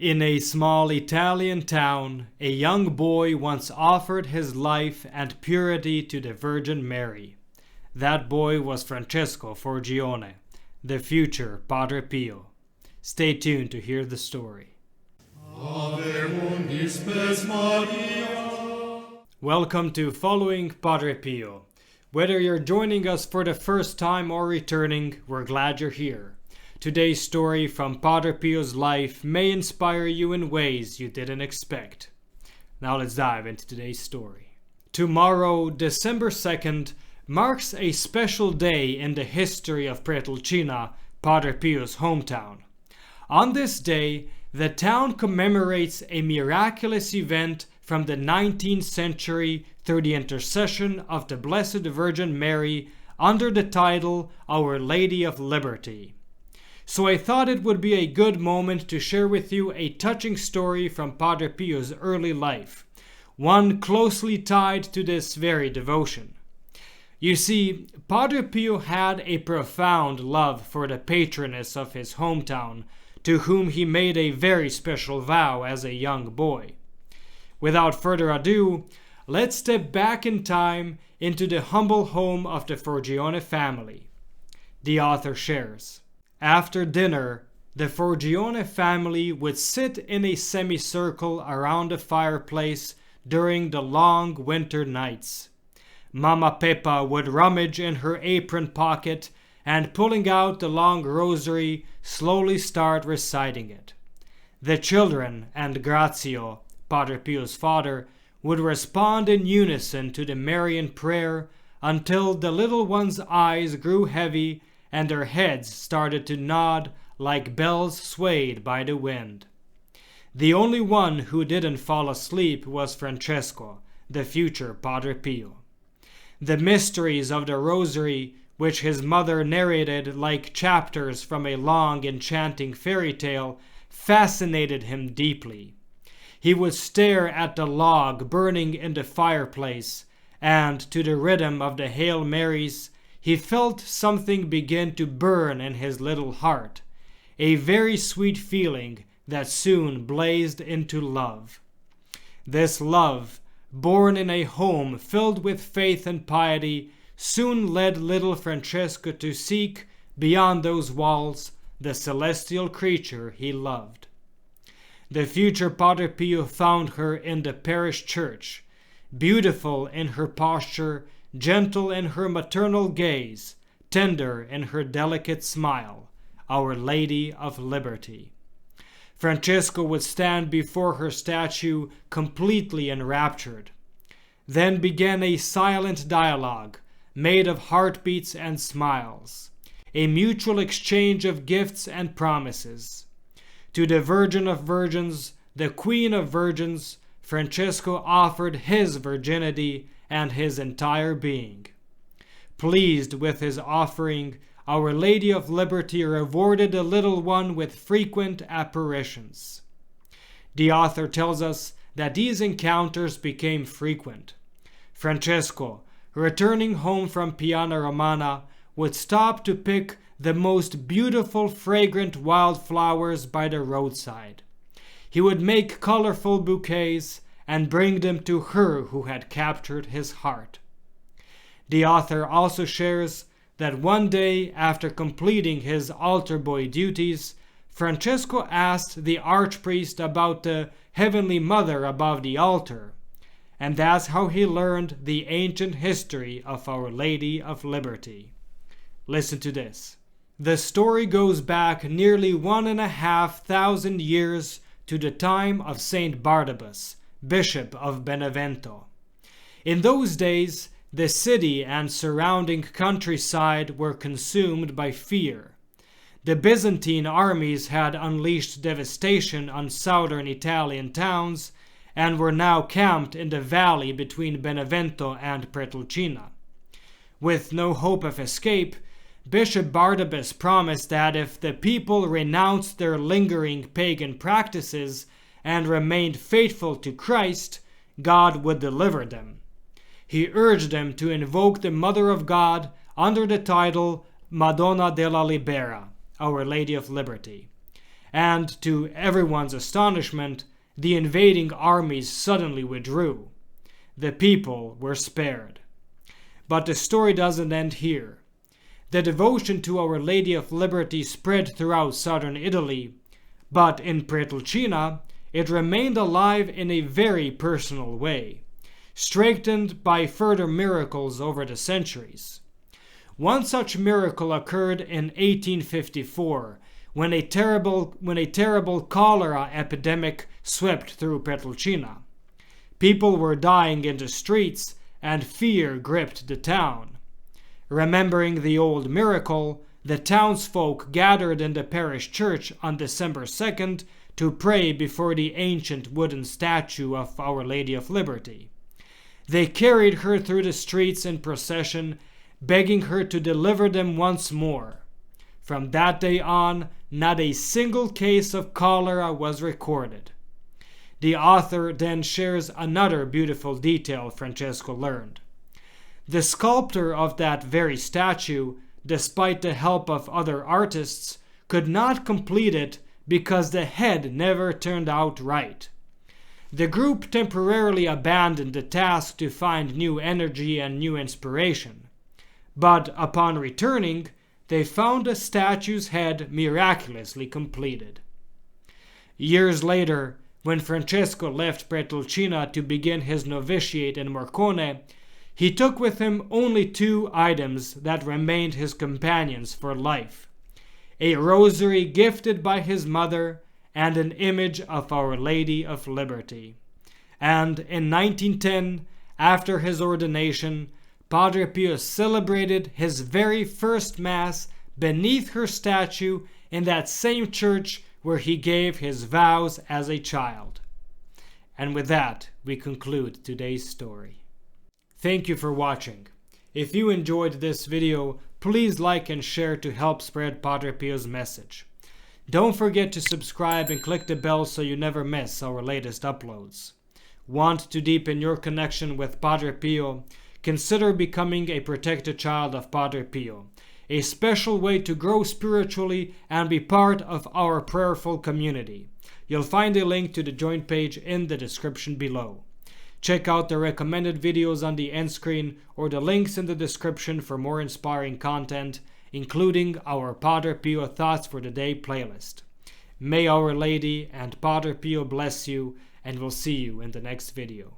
In a small Italian town, a young boy once offered his life and purity to the Virgin Mary. That boy was Francesco Forgione, the future Padre Pio. Stay tuned to hear the story. Welcome to Following Padre Pio. Whether you're joining us for the first time or returning, we're glad you're here. Today's story from Padre Pio's life may inspire you in ways you didn't expect. Now let's dive into today's story. Tomorrow, December 2nd, marks a special day in the history of Pietrelcina, Padre Pio's hometown. On this day, the town commemorates a miraculous event from the 19th century through the intercession of the Blessed Virgin Mary under the title Our Lady of Liberty. So I thought it would be a good moment to share with you a touching story from Padre Pio's early life, one closely tied to this very devotion. You see, Padre Pio had a profound love for the patroness of his hometown, to whom he made a very special vow as a young boy. Without further ado, let's step back in time into the humble home of the Forgione family. The author shares, after dinner, the Forgione family would sit in a semicircle around the fireplace during the long winter nights. Mama Peppa would rummage in her apron pocket and, pulling out the long rosary, slowly start reciting it. The children and Grazio, Padre Pio's father, would respond in unison to the Marian prayer until the little one's eyes grew heavy and their heads started to nod like bells swayed by the wind. The only one who didn't fall asleep was Francesco, the future Padre Pio. The mysteries of the Rosary, which his mother narrated like chapters from a long enchanting fairy tale, fascinated him deeply. He would stare at the log burning in the fireplace, and to the rhythm of the Hail Marys, he felt something begin to burn in his little heart, a very sweet feeling that soon blazed into love. This love, born in a home filled with faith and piety, soon led little Francesco to seek, beyond those walls, the celestial creature he loved. The future Padre Pio found her in the parish church, beautiful in her posture, gentle in her maternal gaze, tender in her delicate smile, Our Lady of Liberty. Francesco would stand before her statue completely enraptured. Then began a silent dialogue, made of heartbeats and smiles, a mutual exchange of gifts and promises. To the Virgin of Virgins, the Queen of Virgins, Francesco offered his virginity and his entire being. Pleased with his offering, Our Lady of Liberty rewarded the little one with frequent apparitions. The author tells us that these encounters became frequent. Francesco, returning home from Piana Romana, would stop to pick the most beautiful fragrant wildflowers by the roadside. He would make colorful bouquets and bring them to her who had captured his heart. The author also shares that one day, after completing his altar boy duties, Francesco asked the archpriest about the Heavenly Mother above the altar, and that's how he learned the ancient history of Our Lady of Liberty. Listen to this. The story goes back nearly 1,500 years to the time of Saint Barnabas, Bishop of Benevento. In those days, the city and surrounding countryside were consumed by fear. The Byzantine armies had unleashed devastation on southern Italian towns and were now camped in the valley between Benevento and Pietrelcina. With no hope of escape, Bishop Barnabas promised that if the people renounced their lingering pagan practices and remained faithful to Christ, God would deliver them. He urged them to invoke the Mother of God under the title Madonna della Libera, Our Lady of Liberty. and to everyone's astonishment, the invading armies suddenly withdrew. The people were spared. But the story doesn't end here. The devotion to Our Lady of Liberty spread throughout southern Italy, but in Pietrelcina, it remained alive in a very personal way, strengthened by further miracles over the centuries. One such miracle occurred in 1854, when a terrible cholera epidemic swept through Pietrelcina. People were dying in the streets, and fear gripped the town. Remembering the old miracle, the townsfolk gathered in the parish church on December 2nd to pray before the ancient wooden statue of Our Lady of Liberty. They carried her through the streets in procession, begging her to deliver them once more. From that day on, not a single case of cholera was recorded. The author then shares another beautiful detail Francesco learned. The sculptor of that very statue, despite the help of other artists, could not complete it because the head never turned out right. The group temporarily abandoned the task to find new energy and new inspiration. But upon returning, they found the statue's head miraculously completed. Years later, when Francesco left Pietrelcina to begin his novitiate in Morcone, he took with him only 2 items that remained his companions for life: a rosary gifted by his mother and an image of Our Lady of Liberty. And in 1910, after his ordination, Padre Pio celebrated his very first Mass beneath her statue in that same church where he gave his vows as a child. And with that, we conclude today's story. Thank you for watching. If you enjoyed this video, please like and share to help spread Padre Pio's message. Don't forget to subscribe and click the bell so you never miss our latest uploads. Want to deepen your connection with Padre Pio? Consider becoming a protected child of Padre Pio, a special way to grow spiritually and be part of our prayerful community. You'll find a link to the join page in the description below. Check out the recommended videos on the end screen or the links in the description for more inspiring content, including our Padre Pio Thoughts for the Day playlist. May Our Lady and Padre Pio bless you, and we'll see you in the next video.